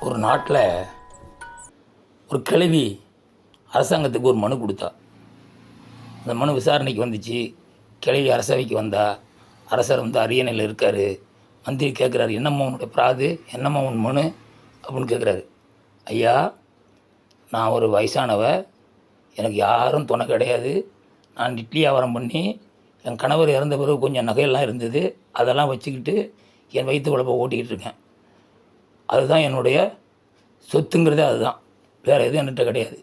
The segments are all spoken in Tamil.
ஒரு நாட்டில் ஒரு கிழவி அரசாங்கத்துக்கு ஒரு மனு கொடுத்தா. அந்த மனு விசாரணைக்கு வந்துச்சு. கிழவி அரசவைக்கு வந்தா. அரசர் வந்து அரியணையில் இருக்கார். மந்திரி கேட்குறாரு, என்னம்மா உன்னுடைய பிராது, என்னம்மா உன் மனு அப்படின்னு கேட்குறாரு. ஐயா, நான் ஒரு வயசானவ, எனக்கு யாரும் துணை கிடையாது. நான் இட்லி வியாபாரம் பண்ணி என் கணவர் இறந்த பிறகு கொஞ்சம் நகையெல்லாம் இருந்தது, அதெல்லாம் வச்சுக்கிட்டு என் வயிற்று குழப்ப ஓட்டிக்கிட்டு இருக்கேன். அதுதான் என்னுடைய சொத்துங்கிறதே அதுதான், வேறு எதுவும் என்கிட்ட கிடையாது.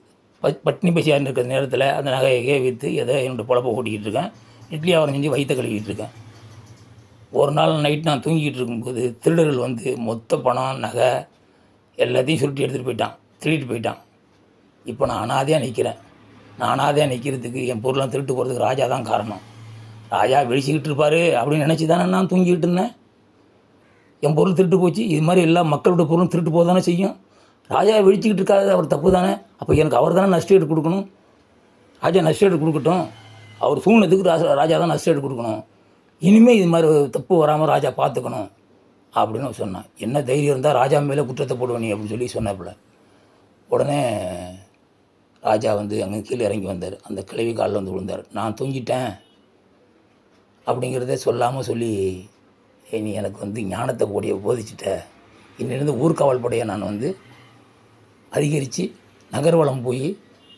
பட்னி பசியான்னு இருக்கிற நேரத்தில் அந்த நகையை விற்று எதோ என்னோடய பொழப்பை ஓட்டிக்கிட்டு இருக்கேன். இட்லி வியாபாரம் செஞ்சு வயிற்ற கழுவிக்கிட்டு இருக்கேன். ஒரு நாள் நைட் நான் தூங்கிக்கிட்டு இருக்கும்போது திருடர்கள் வந்து மொத்த பணம் நகை எல்லாத்தையும் சுருட்டி எடுத்துகிட்டு போயிட்டான், திருடிட்டு போயிட்டான். இப்போ நான் அனாதையாக நிற்கிறேன். நான் அனாதையாக நிற்கிறதுக்கு என் பொருளாக திருட்டு போகிறதுக்கு ராஜா தான் காரணம். ராஜா விழிச்சிக்கிட்டு இருப்பார் அப்படின்னு நினச்சி தானே நான் தூங்கிக்கிட்டு இருந்தேன். என் பொருள் திருட்டு போச்சு. இது மாதிரி எல்லா மக்களோட பொருளும் திருட்டு போக தானே செய்யும். ராஜா விழிச்சிக்கிட்டு இருக்காது, அவர் தப்பு தானே. அப்போ எனக்கு அவர் தானே நஷ்டஈடு கொடுக்கணும். ராஜா நஷ்டஈடு கொடுக்கட்டும், அவர் சூழ்நிலைக்கு ராஜா தான் நஷ்டஈடு கொடுக்கணும். இனிமேல் இது மாதிரி தப்பு வராமல் ராஜா பார்த்துக்கணும் அப்படின்னு சொன்னான். என்ன தைரியம் இருந்தால் ராஜா மேலே குற்றத்தை போடுவேன் நீ அப்படின்னு சொல்லி சொன்னாப்புல. உடனே ராஜா வந்து அங்கே கீழே இறங்கி வந்தார். அந்த கிழவி காலில் வந்து விழுந்தார். நான் தூங்கிட்டேன் அப்படிங்கிறத சொல்லாமல் சொல்லி, நீ எனக்கு வந்து ஞானத்தை போதிச்சிட்ட. இன்னிலிருந்து ஊர்காவல் படையை நான் வந்து அதிகரித்து நகர்வலம் போய்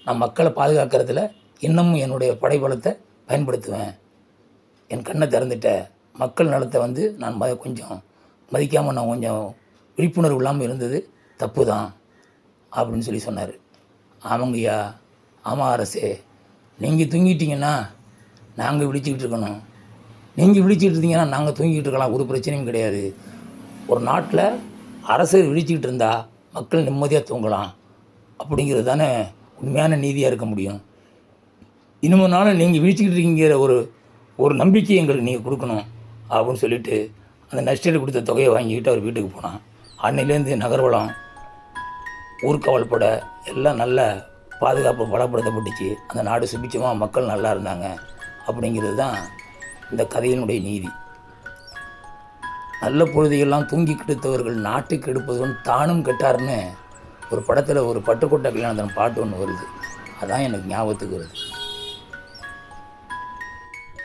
நான் மக்களை பாதுகாக்கிறதுல இன்னமும் என்னுடைய படைபலத்தை பயன்படுத்துவேன். என் கண்ணை திறந்துட்ட மக்கள் நலத்தை வந்து நான் கொஞ்சம் மதிக்காமல் நான் கொஞ்சம் விழிப்புணர்வு இல்லாமல் இருந்தது தப்பு தான் அப்படின்னு சொல்லி சொன்னார். ஆமாங்கய்யா, ஆமாம் அரசே, நீங்கள் தூங்கிட்டீங்கன்னா நாங்கள் விழிச்சிக்கிட்டு இருக்கணும், நீங்கள் விழிச்சிக்கிட்டு இருந்தீங்கன்னா நாங்கள் தூங்கிக்கிட்டு இருக்கலாம், ஒரு பிரச்சனையும் கிடையாது. ஒரு நாட்டில் அரசர் விழிச்சிக்கிட்டு இருந்தால் மக்கள் நிம்மதியாக தூங்கலாம் அப்படிங்கிறது தானே உண்மையான நீதியாக இருக்க முடியும். இன்னும் நாள் நீங்கள் விழிச்சிக்கிட்டு இருக்கீங்கிற ஒரு நம்பிக்கை எங்களுக்கு நீங்கள் கொடுக்கணும் அப்படின்னு சொல்லிவிட்டு அந்த நஷ்டஈடு கொடுத்த தொகையை வாங்கிக்கிட்டு அவர் வீட்டுக்கு போனான். அன்னையிலேருந்து நகர்வலம், ஊர்காவல் படை எல்லாம் நல்ல பாதுகாப்பு பலப்படுத்தப்பட்டுச்சு. அந்த நாடு சுபிச்சமாக மக்கள் நல்லா இருந்தாங்க. அப்படிங்கிறது தான் இந்த கதையினுடைய நீதி. நல்ல பொழுதையெல்லாம் தூங்கி கெடுத்தவர்கள் நாட்டுக்கு எடுப்பதும் தானும் கெட்டார்னு ஒரு படத்தில் ஒரு பட்டுக்கோட்டை கல்யாணத்தின் பாட்டு ஒன்று வருது. அதான் எனக்கு ஞாபகத்துக்கு வருது.